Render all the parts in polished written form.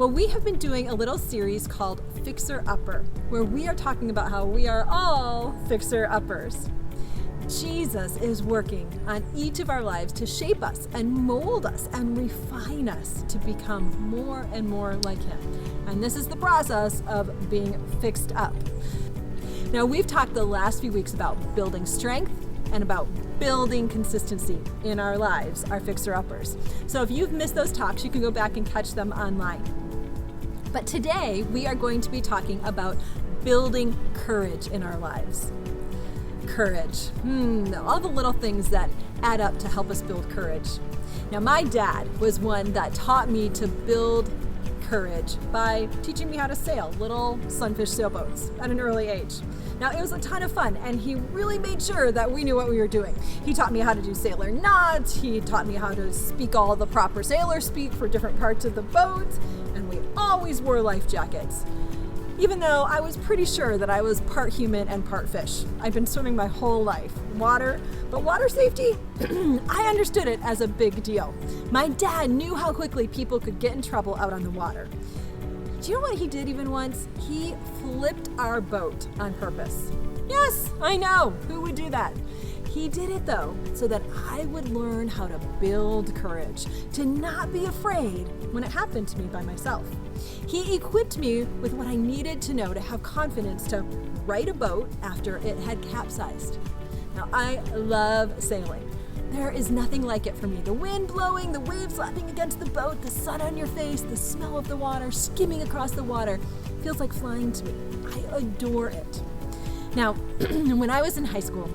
Well, we have been doing a little series called Fixer Upper, where we are talking about how we are all fixer uppers. Jesus is working on each of our lives to shape us and mold us and refine us to become more and more like Him. And this is the process of being fixed up. Now, we've talked the last few weeks about building strength and about building consistency in our lives, our fixer-uppers. So if you've missed those talks, you can go back and catch them online. But today, we are going to be talking about building courage in our lives. Courage. All the little things that add up to help us build courage. Now, my dad was one that taught me to build courage by teaching me how to sail little sunfish sailboats at an early age. Now, it was a ton of fun, and he really made sure that we knew what we were doing. He taught me how to do sailor knots, he taught me how to speak all the proper sailor speak for different parts of the boat, and we always wore life jackets. Even though I was pretty sure that I was part human and part fish. I'd been swimming my whole life. But water safety, I understood it as a big deal. My dad knew how quickly people could get in trouble out on the water. Do you know what he did even once? He flipped our boat on purpose. Yes, I know. Who would do that? He did it though, so that I would learn how to build courage, to not be afraid when it happened to me by myself. He equipped me with what I needed to know to have confidence to right a boat after it had capsized. Now, I love sailing. There is nothing like it for me. The wind blowing, the waves lapping against the boat, the sun on your face, the smell of the water skimming across the water feels like flying to me. I adore it. Now, when I was in high school,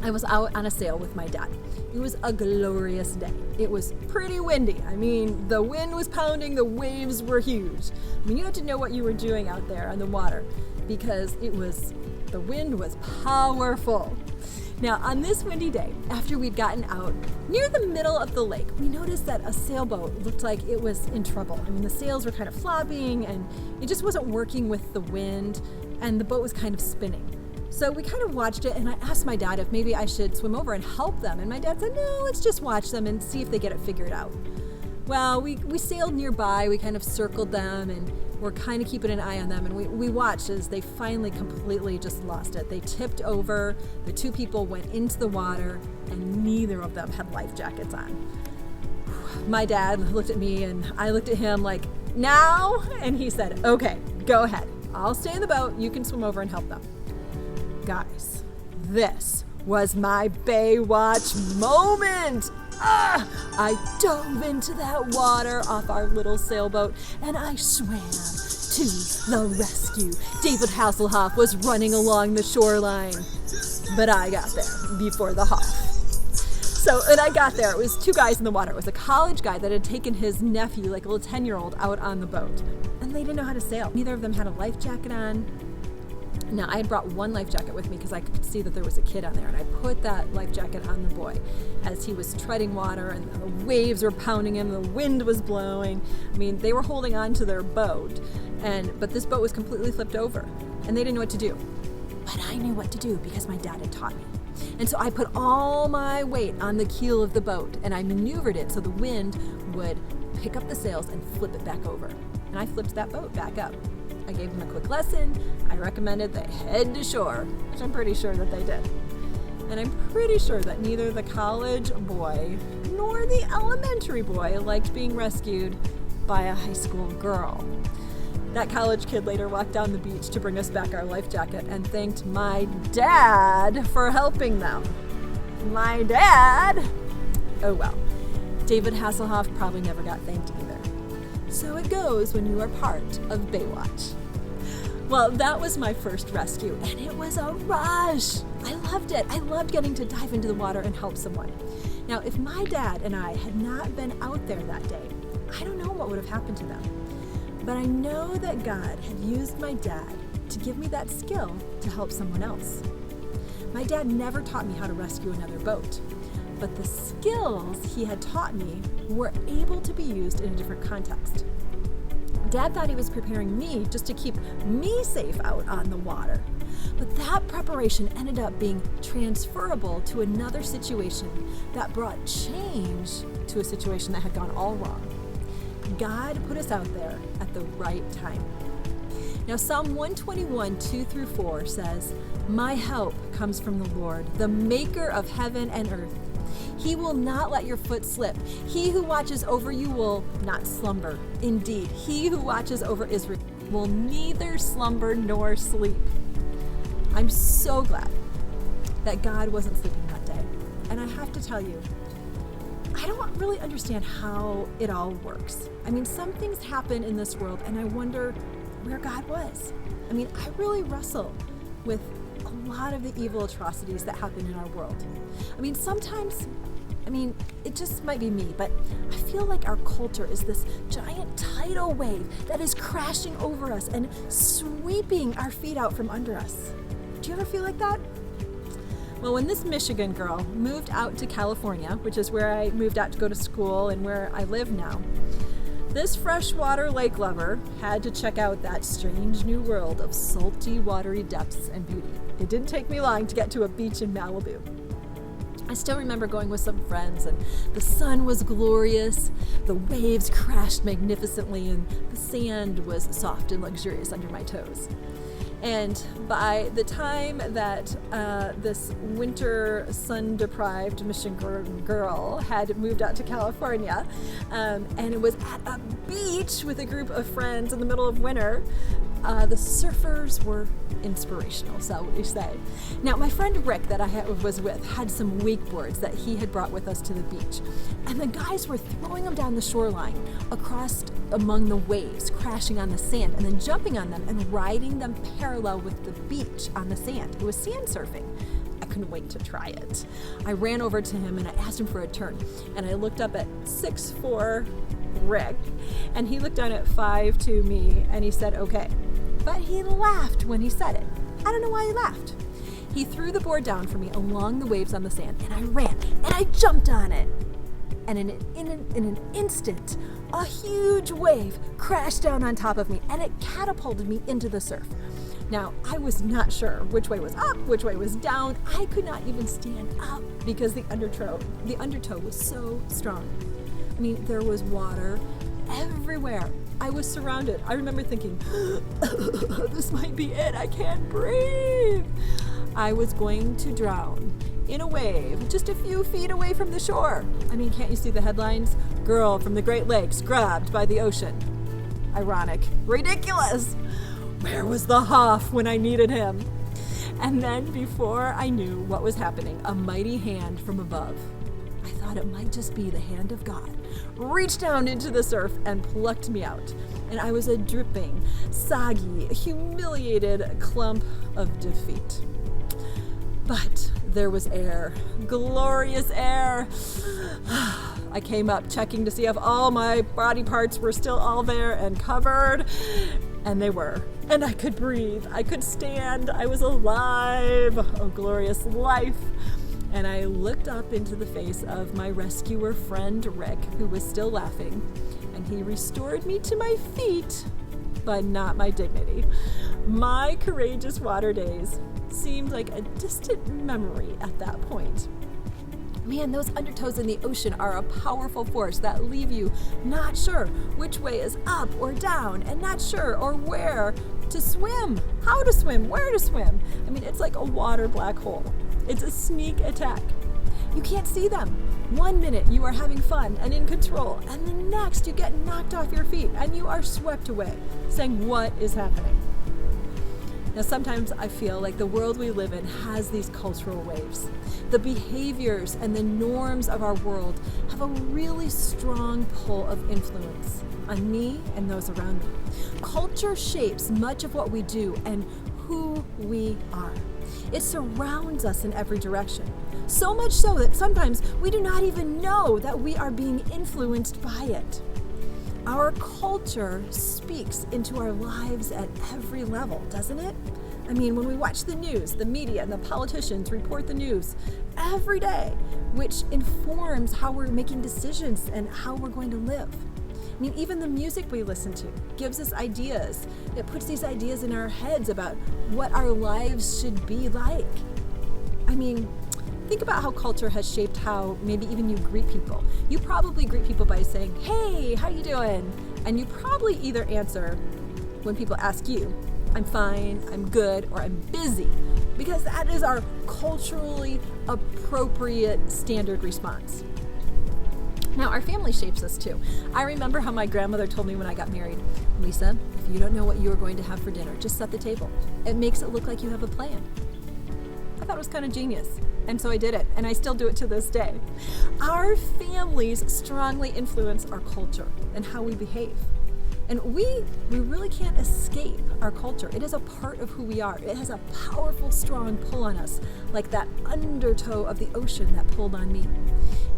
I was out on a sail with my dad. It was a glorious day. It was pretty windy. I mean, the wind was pounding, the waves were huge. I mean, you had to know what you were doing out there on the water because the wind was powerful. Now, on this windy day, after we'd gotten out near the middle of the lake, we noticed that a sailboat looked like it was in trouble. I mean, the sails were kind of flopping and it just wasn't working with the wind and the boat was kind of spinning. So we kind of watched it and I asked my dad if maybe I should swim over and help them. And my dad said, no, let's just watch them and see if they get it figured out. Well, we sailed nearby, we kind of circled them and we're kind of keeping an eye on them. And we watched as they finally completely just lost it. They tipped over, the two people went into the water and neither of them had life jackets on. My dad looked at me and I looked at him like, now? And he said, okay, go ahead. I'll stay in the boat, you can swim over and help them. Guys, this was my Baywatch moment. I dove into that water off our little sailboat and I swam to the rescue. David Hasselhoff was running along the shoreline, but I got there before the Hoff. So when I got there, it was two guys in the water. It was a college guy that had taken his nephew, like a little 10-year-old, out on the boat. And they didn't know how to sail. Neither of them had a life jacket on. Now, I had brought one life jacket with me because I could see that there was a kid on there, and I put that life jacket on the boy as he was treading water and the waves were pounding him, the wind was blowing. I mean, they were holding on to their boat, but this boat was completely flipped over, and they didn't know what to do. But I knew what to do because my dad had taught me. And so I put all my weight on the keel of the boat, and I maneuvered it so the wind would pick up the sails and flip it back over. And I flipped that boat back up. I gave them a quick lesson. I recommended they head to shore, which I'm pretty sure that they did. And I'm pretty sure that neither the college boy nor the elementary boy liked being rescued by a high school girl. That college kid later walked down the beach to bring us back our life jacket and thanked my dad for helping them. My dad? Oh well. David Hasselhoff probably never got thanked either. So it goes when you are part of Baywatch. Well, that was my first rescue, and it was a rush. I loved it. I loved getting to dive into the water and help someone. Now, if my dad and I had not been out there that day, I don't know what would have happened to them. But I know that God had used my dad to give me that skill to help someone else. My dad never taught me how to rescue another boat, but the skills he had taught me were able to be used in a different context. Dad thought he was preparing me just to keep me safe out on the water, but that preparation ended up being transferable to another situation that brought change to a situation that had gone all wrong. God put us out there at the right time. Now, Psalm 121, 2-4 says, "My help comes from the Lord, the maker of heaven and earth. He will not let your foot slip. He who watches over you will not slumber. Indeed, he who watches over Israel will neither slumber nor sleep." I'm so glad that God wasn't sleeping that day. And I have to tell you, I don't really understand how it all works. I mean, some things happen in this world and I wonder where God was. I mean, I really wrestle with a lot of the evil atrocities that happen in our world. I mean, sometimes, it just might be me, but I feel like our culture is this giant tidal wave that is crashing over us and sweeping our feet out from under us. Do you ever feel like that? Well, when this Michigan girl moved out to California, which is where I moved out to go to school and where I live now, this freshwater lake lover had to check out that strange new world of salty, watery depths and beauty. It didn't take me long to get to a beach in Malibu. I still remember going with some friends, and the sun was glorious, the waves crashed magnificently, and the sand was soft and luxurious under my toes. And by the time that this winter sun-deprived Michigan girl had moved out to California, and it was at a beach with a group of friends in the middle of winter, the surfers were inspirational, so we say. Now, my friend Rick that I was with had some wakeboards that he had brought with us to the beach, and the guys were throwing them down the shoreline across among the waves, crashing on the sand, and then jumping on them and riding them parallel with the beach on the sand. It was sand surfing. I couldn't wait to try it. I ran over to him and I asked him for a turn, and I looked up at 6'4" Rick, and he looked down at 5'2" me, and he said, "Okay." But he laughed when he said it. I don't know why he laughed. He threw the board down for me along the waves on the sand, and I ran, and I jumped on it. And in an instant, a huge wave crashed down on top of me, and it catapulted me into the surf. Now, I was not sure which way was up, which way was down. I could not even stand up because the undertow was so strong. I mean, there was water everywhere. I was surrounded. I remember thinking, this might be it. I can't breathe. I was going to drown in a wave just a few feet away from the shore. I mean, can't you see the headlines? Girl from the Great Lakes grabbed by the ocean. Ironic. Ridiculous. Where was the Hoff when I needed him? And then before I knew what was happening, a mighty hand from above, I thought it might just be the hand of God, reached down into the surf and plucked me out. And I was a dripping, soggy, humiliated clump of defeat. But there was air, glorious air. I came up checking to see if all my body parts were still all there and covered, and they were. And I could breathe, I could stand, I was alive, a glorious life. And I looked up into the face of my rescuer friend Rick, who was still laughing, and he restored me to my feet, but not my dignity. My courageous water days seemed like a distant memory at that point. Man, those undertows in the ocean are a powerful force that leave you not sure which way is up or down, and not sure or where to swim, how to swim, where to swim. I mean, it's like a water black hole. It's a sneak attack. You can't see them. 1 minute you are having fun and in control, and the next you get knocked off your feet and you are swept away, saying, what is happening? Now, sometimes I feel like the world we live in has these cultural waves. The behaviors and the norms of our world have a really strong pull of influence on me and those around me. Culture shapes much of what we do and who we are. It surrounds us in every direction. So much so that sometimes we do not even know that we are being influenced by it. Our culture speaks into our lives at every level, doesn't it? I mean, when we watch the news, the media and the politicians report the news every day, which informs how we're making decisions and how we're going to live. I mean, even the music we listen to gives us ideas. It puts these ideas in our heads about what our lives should be like. I mean, Think about how culture has shaped how maybe even you greet people. You probably greet people by saying, "Hey, how you doing?" And you probably either answer when people ask you, "I'm fine, I'm good," or "I'm busy," because that is our culturally appropriate standard response. Now, our family shapes us too. I remember how my grandmother told me when I got married, "Lisa, if you don't know what you are going to have for dinner, just set the table. It makes it look like you have a plan." I thought it was kind of genius. And so I did it, and I still do it to this day. Our families strongly influence our culture and how we behave. And we really can't escape our culture. It is a part of who we are. It has a powerful, strong pull on us, like that undertow of the ocean that pulled on me.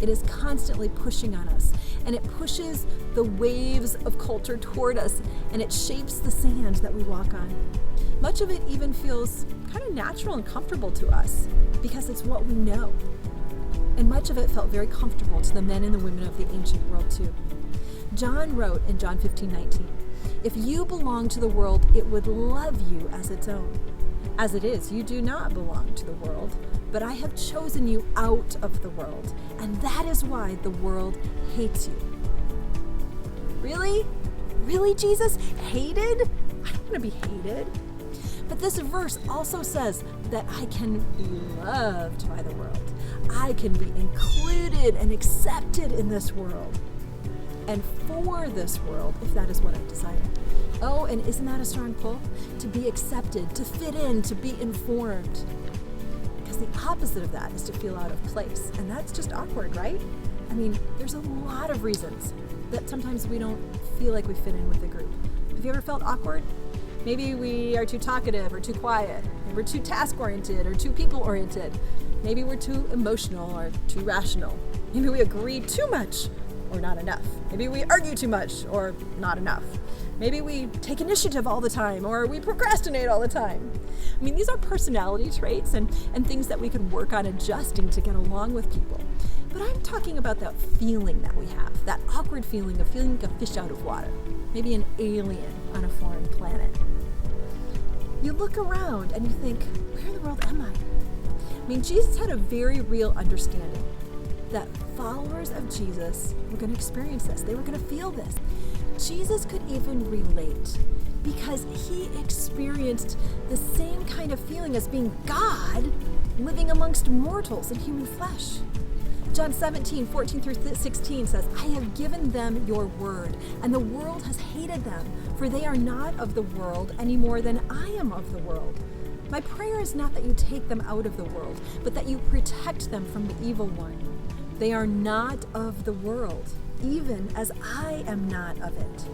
It is constantly pushing on us, and it pushes the waves of culture toward us, and it shapes the sand that we walk on. Much of it even feels kind of natural and comfortable to us because it's what we know. And much of it felt very comfortable to the men and the women of the ancient world too. John wrote in John 15:19, "If you belong to the world, it would love you as its own. As it is, you do not belong to the world, but I have chosen you out of the world, and that is why the world hates you." Really? Really, Jesus? Hated? I don't want to be hated. But this verse also says that I can be loved by the world. I can be included and accepted in this world and for this world, if that is what I desire. Oh, and isn't that a strong pull? To be accepted, to fit in, to be informed. Because the opposite of that is to feel out of place. And that's just awkward, right? I mean, there's a lot of reasons that sometimes we don't feel like we fit in with the group. Have you ever felt awkward? Maybe we are too talkative or too quiet. Maybe we're too task-oriented or too people-oriented. Maybe we're too emotional or too rational. Maybe we agree too much or not enough. Maybe we argue too much or not enough. Maybe we take initiative all the time or we procrastinate all the time. I mean, these are personality traits and things that we can work on adjusting to get along with people. But I'm talking about that feeling that we have, that awkward feeling of feeling like a fish out of water, maybe an alien on a foreign planet. You look around and you think, where in the world am I? I mean, Jesus had a very real understanding that followers of Jesus were going to experience this. They were going to feel this. Jesus could even relate because he experienced the same kind of feeling as being God living amongst mortals in human flesh. John 17:14-16 says, "I have given them your word, and the world has hated them, for they are not of the world any more than I am of the world. My prayer is not that you take them out of the world, but that you protect them from the evil one. They are not of the world, even as I am not of it."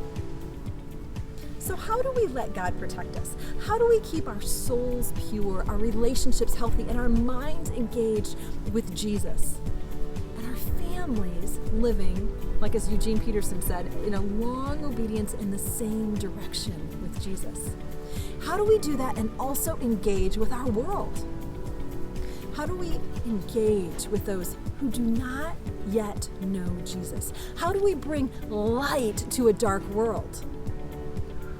So how do we let God protect us? How do we keep our souls pure, our relationships healthy, and our minds engaged with Jesus? And our families living, like as Eugene Peterson said, in a long obedience in the same direction with Jesus. How do we do that and also engage with our world? How do we engage with those who do not yet know Jesus? How do we bring light to a dark world?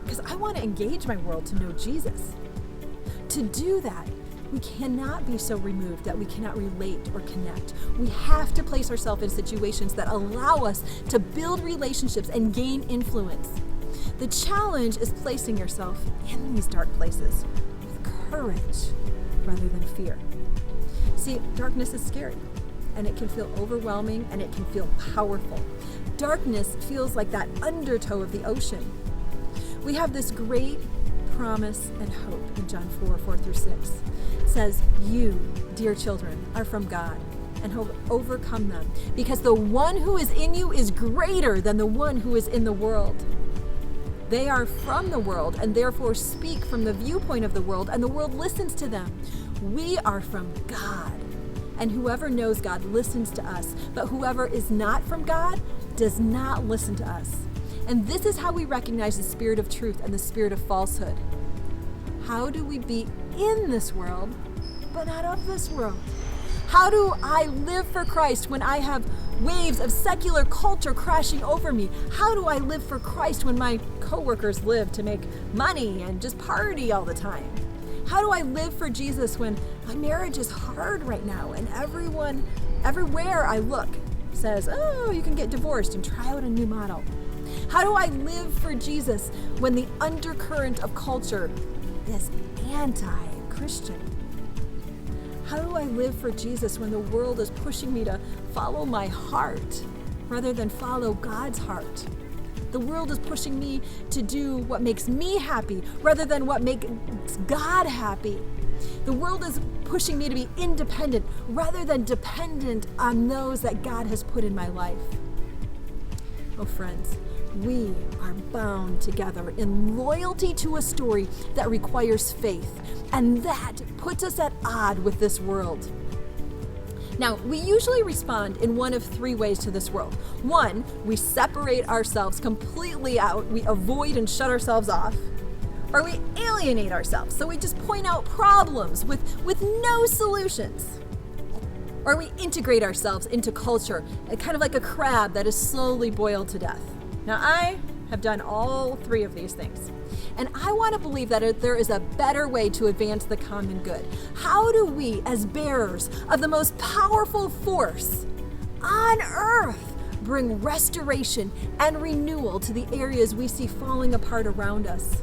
Because I want to engage my world to know Jesus. To do that, we cannot be so removed that we cannot relate or connect. We have to place ourselves in situations that allow us to build relationships and gain influence. The challenge is placing yourself in these dark places with courage rather than fear. See, darkness is scary, and it can feel overwhelming, and it can feel powerful. Darkness feels like that undertow of the ocean. We have this great promise and hope in John 4:4-6. It says, "You, dear children, are from God and have overcome them, because the one who is in you is greater than the one who is in the world. They are from the world and therefore speak from the viewpoint of the world, and the world listens to them. We are from God, and whoever knows God listens to us, but whoever is not from God does not listen to us. And this is how we recognize the spirit of truth and the spirit of falsehood." How do we be in this world, but not of this world? How do I live for Christ when I have waves of secular culture crashing over me? How do I live for Christ when my coworkers live to make money and just party all the time? How do I live for Jesus when my marriage is hard right now and everywhere I look says, oh, you can get divorced and try out a new model? How do I live for Jesus when the undercurrent of culture is anti-Christian? How do I live for Jesus when the world is pushing me to follow my heart rather than follow God's heart? The world is pushing me to do what makes me happy rather than what makes God happy. The world is pushing me to be independent rather than dependent on those that God has put in my life. Oh, friends, we are bound together in loyalty to a story that requires faith, and that puts us at odds with this world. Now, we usually respond in one of three ways to this world. One, we separate ourselves completely out, we avoid and shut ourselves off. Or we alienate ourselves, so we just point out problems with no solutions. Or we integrate ourselves into culture, kind of like a crab that is slowly boiled to death. Now, I have done all three of these things. And I want to believe that there is a better way to advance the common good. How do we, as bearers of the most powerful force on earth, bring restoration and renewal to the areas we see falling apart around us?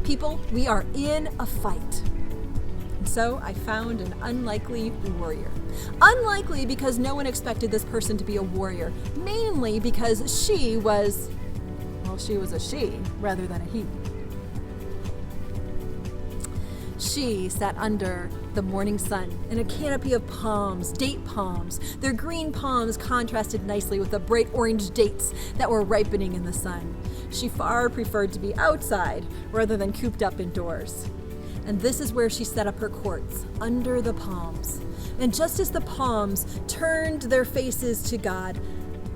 People, we are in a fight. And so I found an unlikely warrior. Unlikely because no one expected this person to be a warrior, mainly because she was a she rather than a he. She sat under the morning sun in a canopy of palms, date palms. Their green palms contrasted nicely with the bright orange dates that were ripening in the sun. She far preferred to be outside rather than cooped up indoors. And this is where she set up her courts, under the palms. And just as the palms turned their faces to God,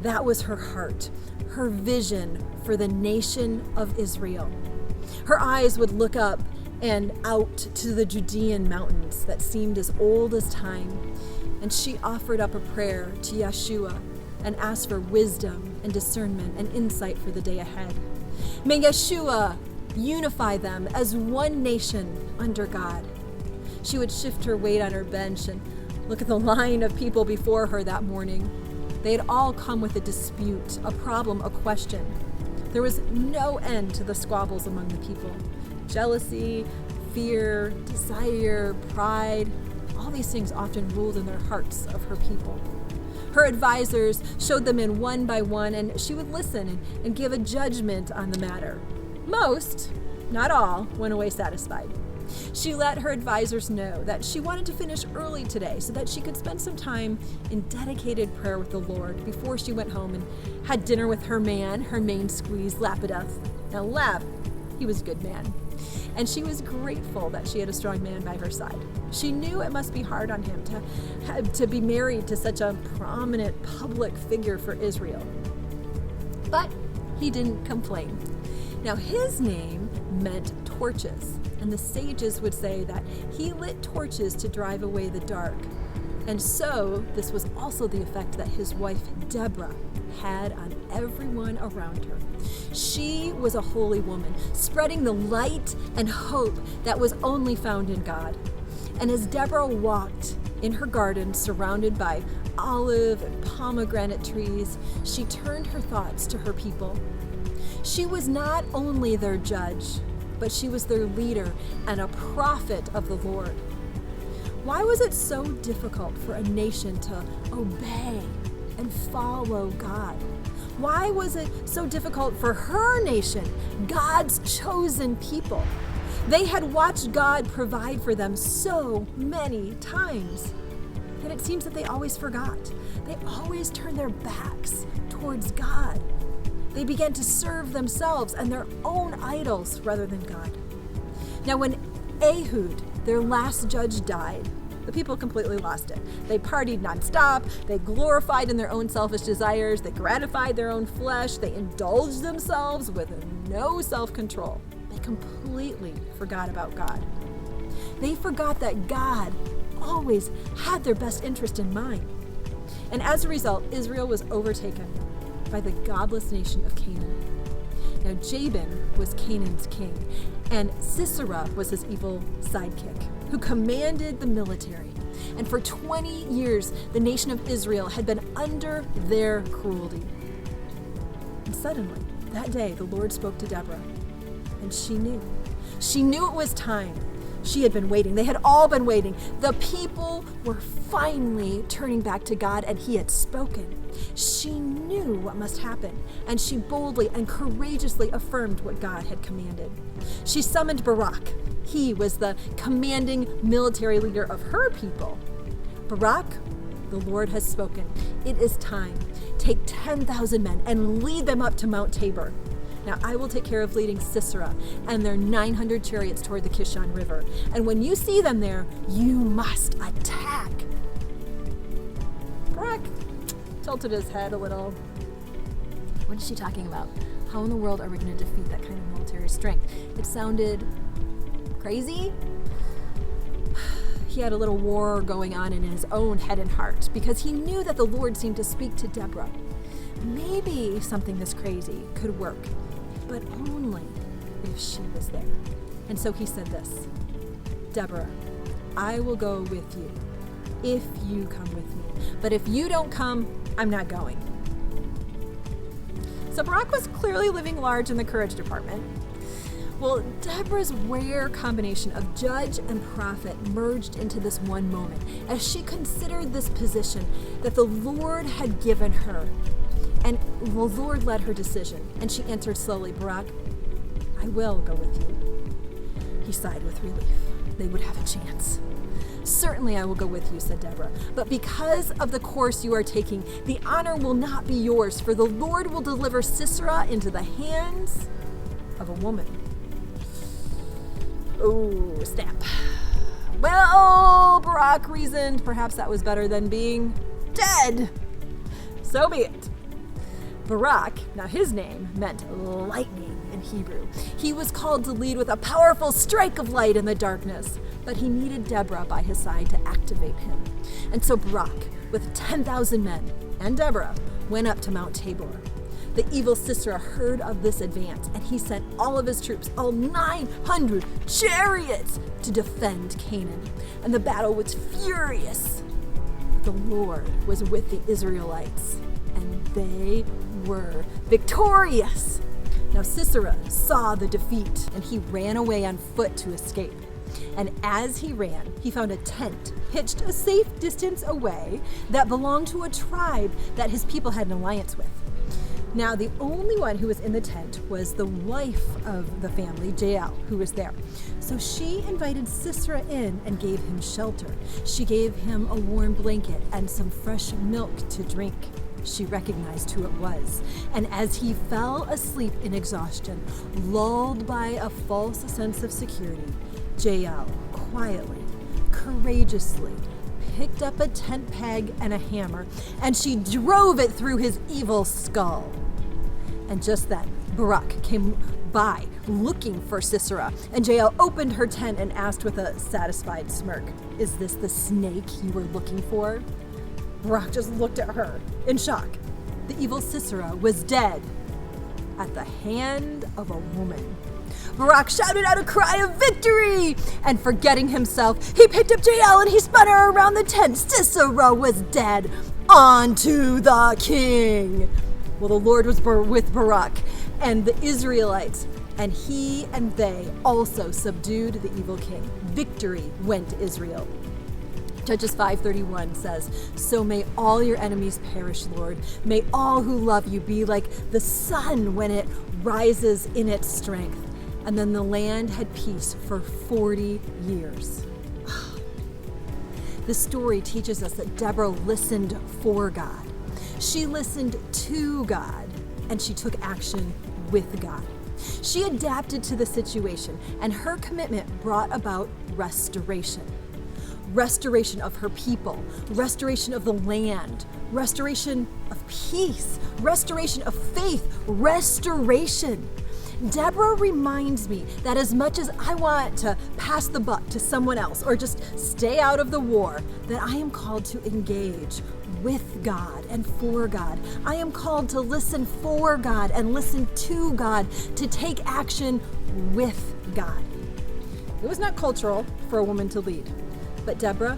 that was her heart, her vision for the nation of Israel. Her eyes would look up and out to the Judean mountains that seemed as old as time. And she offered up a prayer to Yeshua and asked for wisdom and discernment and insight for the day ahead. May Yeshua unify them as one nation under God. She would shift her weight on her bench and look at the line of people before her that morning. They had all come with a dispute, a problem, a question. There was no end to the squabbles among the people. Jealousy, fear, desire, pride, all these things often ruled in their hearts of her people. Her advisors showed them in one by one, and she would listen and give a judgment on the matter. Most, not all, went away satisfied. She let her advisors know that she wanted to finish early today so that she could spend some time in dedicated prayer with the Lord before she went home and had dinner with her man, her main squeeze, Lapidoth. Now, Lap, he was a good man. And she was grateful that she had a strong man by her side. She knew it must be hard on him to be married to such a prominent public figure for Israel. But he didn't complain. Now, his name meant torches, and the sages would say that he lit torches to drive away the dark. And so this was also the effect that his wife Deborah had on everyone around her. She was a holy woman, spreading the light and hope that was only found in God. And as Deborah walked in her garden surrounded by olive and pomegranate trees, she turned her thoughts to her people. She was not only their judge, but she was their leader and a prophet of the Lord. Why was it so difficult for a nation to obey and follow God? Why was it so difficult for her nation, God's chosen people? They had watched God provide for them so many times. Yet it seems that they always forgot. They always turned their backs towards God. They began to serve themselves and their own idols rather than God. Now, when Ehud, their last judge, died, the people completely lost it. They partied nonstop. They glorified in their own selfish desires. They gratified their own flesh. They indulged themselves with no self-control. They completely forgot about God. They forgot that God always had their best interest in mind. And as a result, Israel was overtaken by the godless nation of Canaan. Now Jabin was Canaan's king, and Sisera was his evil sidekick, who commanded the military. And for 20 years, the nation of Israel had been under their cruelty. And suddenly, that day, the Lord spoke to Deborah, and she knew. She knew it was time. She had been waiting. They had all been waiting. The people were finally turning back to God, and he had spoken. She knew what must happen, and she boldly and courageously affirmed what God had commanded. She summoned Barak. He was the commanding military leader of her people. Barak, the Lord has spoken. It is time. Take 10,000 men and lead them up to Mount Tabor. Now I will take care of leading Sisera and their 900 chariots toward the Kishon River. And when you see them there, you must attack. Barak tilted his head a little. What is she talking about? How in the world are we going to defeat that kind of military strength? It sounded crazy. He had a little war going on in his own head and heart because he knew that the Lord seemed to speak to Deborah. Maybe something this crazy could work, but only if she was there. And so he said this, Deborah, I will go with you if you come with me. But if you don't come, I'm not going. So Barak was clearly living large in the courage department. Well, Deborah's rare combination of judge and prophet merged into this one moment as she considered this position that the Lord had given her. And the Lord led her decision, and she answered slowly, Barak, I will go with you. He sighed with relief. They would have a chance. Certainly I will go with you, said Deborah, but because of the course you are taking, the honor will not be yours, for the Lord will deliver Sisera into the hands of a woman. Oh, snap. Well, Barak reasoned, perhaps that was better than being dead. So be it. Barak, now his name meant lightning in Hebrew. He was called to lead with a powerful strike of light in the darkness, but he needed Deborah by his side to activate him. And so Barak, with 10,000 men, and Deborah, went up to Mount Tabor. The evil Sisera heard of this advance, and he sent all of his troops, all 900 chariots, to defend Canaan. And the battle was furious. The Lord was with the Israelites, and they were victorious. Now Sisera saw the defeat, and he ran away on foot to escape. And as he ran, he found a tent pitched a safe distance away that belonged to a tribe that his people had an alliance with. Now, the only one who was in the tent was the wife of the family, Jael, who was there. So she invited Sisera in and gave him shelter. She gave him a warm blanket and some fresh milk to drink. She recognized who it was. And as he fell asleep in exhaustion, lulled by a false sense of security, Jael quietly, courageously picked up a tent peg and a hammer, and she drove it through his evil skull. And just then, Barak came by looking for Sisera, and Jael opened her tent and asked with a satisfied smirk, "Is this the snake you were looking for?" Barak just looked at her in shock. The evil Sisera was dead at the hand of a woman. Barak shouted out a cry of victory, and forgetting himself, he picked up Jael and he spun her around the tent. Sisera was dead. On to the king. Well, the Lord was with Barak and the Israelites, and he and they also subdued the evil king. Victory went to Israel. Judges 5:31 says, "So may all your enemies perish, Lord. May all who love you be like the sun when it rises in its strength." And then the land had peace for 40 years. This story teaches us that Deborah listened for God. She listened to God, and she took action with God. She adapted to the situation, and her commitment brought about restoration. Restoration of her people, restoration of the land, restoration of peace, restoration of faith, restoration. Deborah reminds me that as much as I want to pass the buck to someone else or just stay out of the war, that I am called to engage, with God and for God. I am called to listen for God and listen to God, to take action with God. It was not cultural for a woman to lead, but Deborah,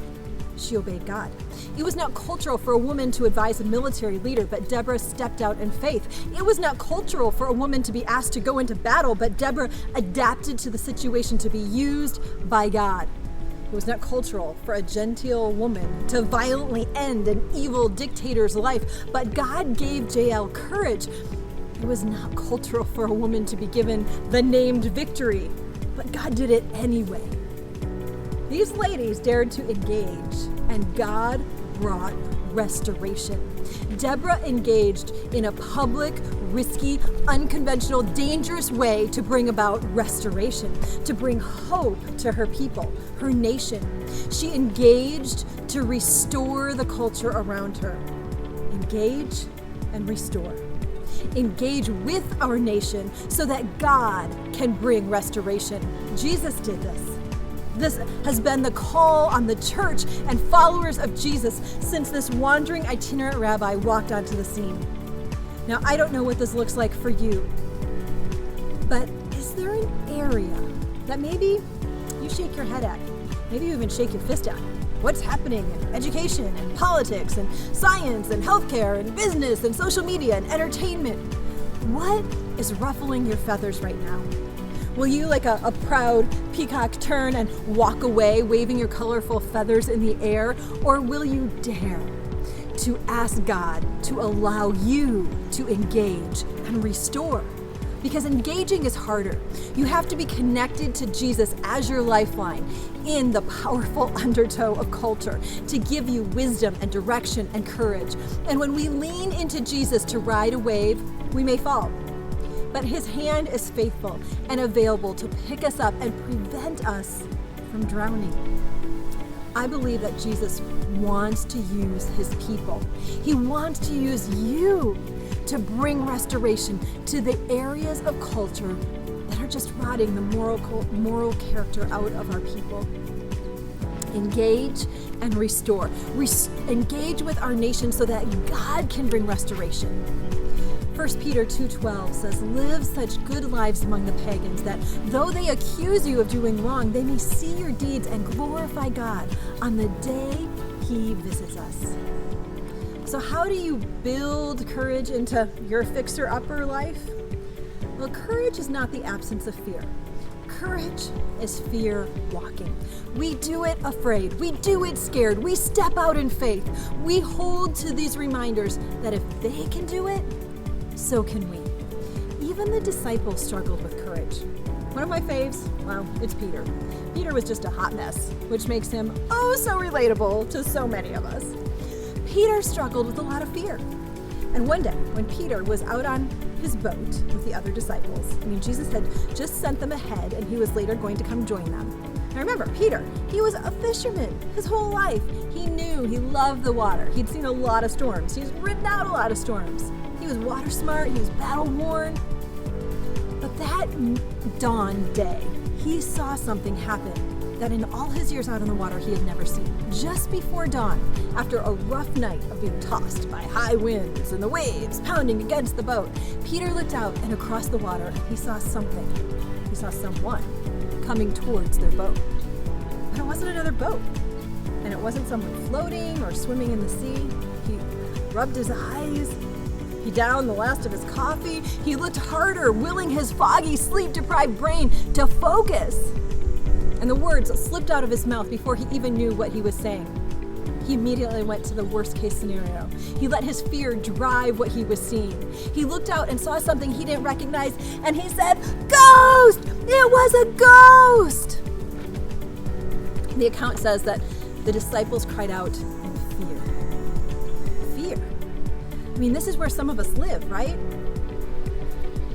she obeyed God. It was not cultural for a woman to advise a military leader, but Deborah stepped out in faith. It was not cultural for a woman to be asked to go into battle, but Deborah adapted to the situation to be used by God. It was not cultural for a genteel woman to violently end an evil dictator's life, but God gave Jael courage. It was not cultural for a woman to be given the named victory, but God did it anyway. These ladies dared to engage, and God brought restoration. Deborah engaged in a public, risky, unconventional, dangerous way to bring about restoration, to bring hope to her people, her nation. She engaged to restore the culture around her. Engage and restore. Engage with our nation so that God can bring restoration. Jesus did this. This has been the call on the church and followers of Jesus since this wandering itinerant rabbi walked onto the scene. Now, I don't know what this looks like for you, but is there an area that maybe you shake your head at? Maybe you even shake your fist at? What's happening in education and politics and science and healthcare and business and social media and entertainment? What is ruffling your feathers right now? Will you, like a proud peacock, turn and walk away, waving your colorful feathers in the air? Or will you dare to ask God to allow you to engage and restore? Because engaging is harder. You have to be connected to Jesus as your lifeline in the powerful undertow of culture to give you wisdom and direction and courage. And when we lean into Jesus to ride a wave, we may fall. But his hand is faithful and available to pick us up and prevent us from drowning. I believe that Jesus wants to use his people. He wants to use you to bring restoration to the areas of culture that are just rotting the moral character out of our people. Engage and restore. Engage with our nation so that God can bring restoration. 1 Peter 2:12 says, live such good lives among the pagans that though they accuse you of doing wrong, they may see your deeds and glorify God on the day he visits us. So how do you build courage into your fixer-upper life? Well, courage is not the absence of fear. Courage is fear walking. We do it afraid. We do it scared. We step out in faith. We hold to these reminders that if they can do it, so can we. Even the disciples struggled with courage. One of my faves, well, it's Peter. Peter was just a hot mess, which makes him oh so relatable to so many of us. Peter struggled with a lot of fear. And one day, when Peter was out on his boat with the other disciples, Jesus had just sent them ahead and he was later going to come join them. Now remember, Peter, he was a fisherman his whole life. He knew, he loved the water. He'd seen a lot of storms. He's ridden out a lot of storms. He was water smart, he was battle worn. But that dawn day, he saw something happen that in all his years out on the water he had never seen. Just before dawn, after a rough night of being tossed by high winds and the waves pounding against the boat, Peter looked out and across the water and he saw something. He saw someone coming towards their boat. And it wasn't another boat. And it wasn't someone floating or swimming in the sea. He rubbed his eyes. He downed the last of his coffee. He looked harder, willing his foggy, sleep-deprived brain to focus. And the words slipped out of his mouth before he even knew what he was saying. He immediately went to the worst-case scenario. He let his fear drive what he was seeing. He looked out and saw something he didn't recognize, and he said, "Ghost! It was a ghost!" The account says that the disciples cried out in fear. Fear. This is where some of us live, right?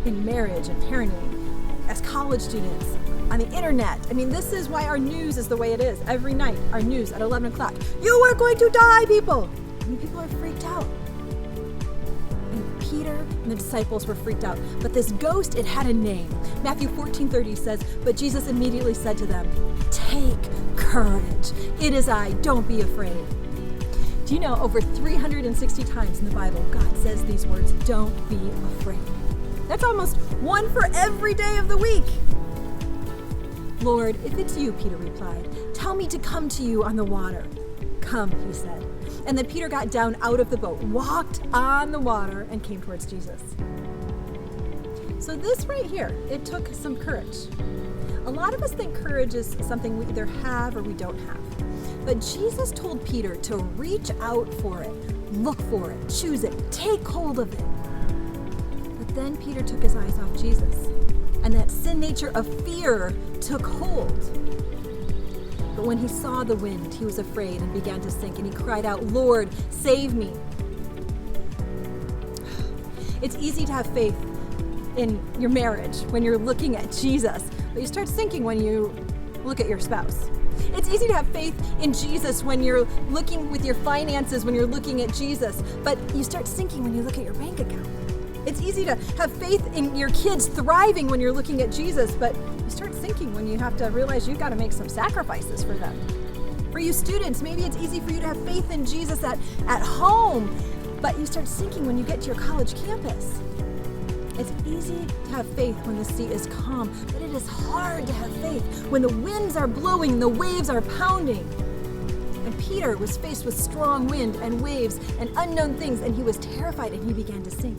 In marriage and parenting, as college students, on the internet. This is why our news is the way it is. Every night, our news at 11 o'clock. You are going to die, people! People are freaked out. And Peter and the disciples were freaked out. But this ghost, it had a name. Matthew 14:30 says, but Jesus immediately said to them, take courage. It is I. Don't be afraid. Do you know over 360 times in the Bible, God says these words, don't be afraid. That's almost one for every day of the week. Lord, if it's you, Peter replied, tell me to come to you on the water. Come, he said. And then Peter got down out of the boat, walked on the water, and came towards Jesus. So this right here, it took some courage. A lot of us think courage is something we either have or we don't have. But Jesus told Peter to reach out for it, look for it, choose it, take hold of it. But then Peter took his eyes off Jesus, and that sin nature of fear took hold. But when he saw the wind, he was afraid and began to sink, and he cried out, Lord, save me. It's easy to have faith in your marriage when you're looking at Jesus, but you start sinking when you look at your spouse. It's easy to have faith in Jesus when you're looking with your finances, when you're looking at Jesus, but you start sinking when you look at your bank account. It's easy to have faith in your kids thriving when you're looking at Jesus, but you start sinking when you have to realize you've got to make some sacrifices for them. For you students, maybe it's easy for you to have faith in Jesus at home, but you start sinking when you get to your college campus. It's easy to have faith when the sea is calm, but it is hard to have faith when the winds are blowing, the waves are pounding. And Peter was faced with strong wind and waves and unknown things, and he was terrified and he began to sink.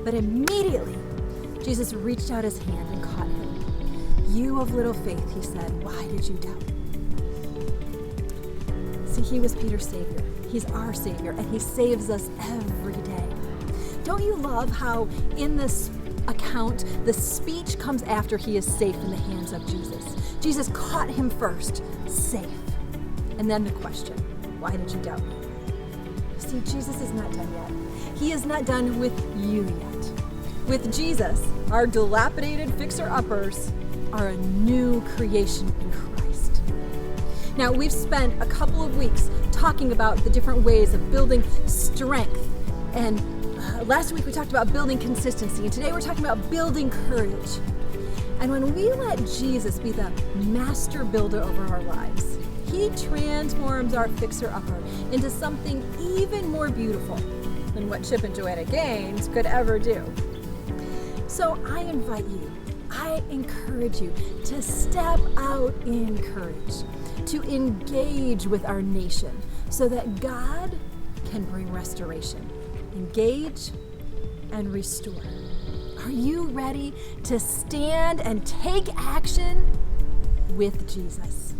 But immediately, Jesus reached out his hand and caught him. You of little faith, he said, why did you doubt? See, he was Peter's Savior. He's our Savior, and he saves us every day. Don't you love how in this account, the speech comes after he is safe in the hands of Jesus? Jesus caught him first, safe. And then the question, why did you doubt me? See, Jesus is not done yet. He is not done with you yet. With Jesus, our dilapidated fixer-uppers are a new creation in Christ. Now, we've spent a couple of weeks talking about the different ways of building strength, and last week we talked about building consistency, and today we're talking about building courage. And when we let Jesus be the master builder over our lives, he transforms our fixer-upper into something even more beautiful than what Chip and Joanna Gaines could ever do. So I invite you, I encourage you to step out in courage, to engage with our nation so that God can bring restoration. Engage and restore. Are you ready to stand and take action with Jesus?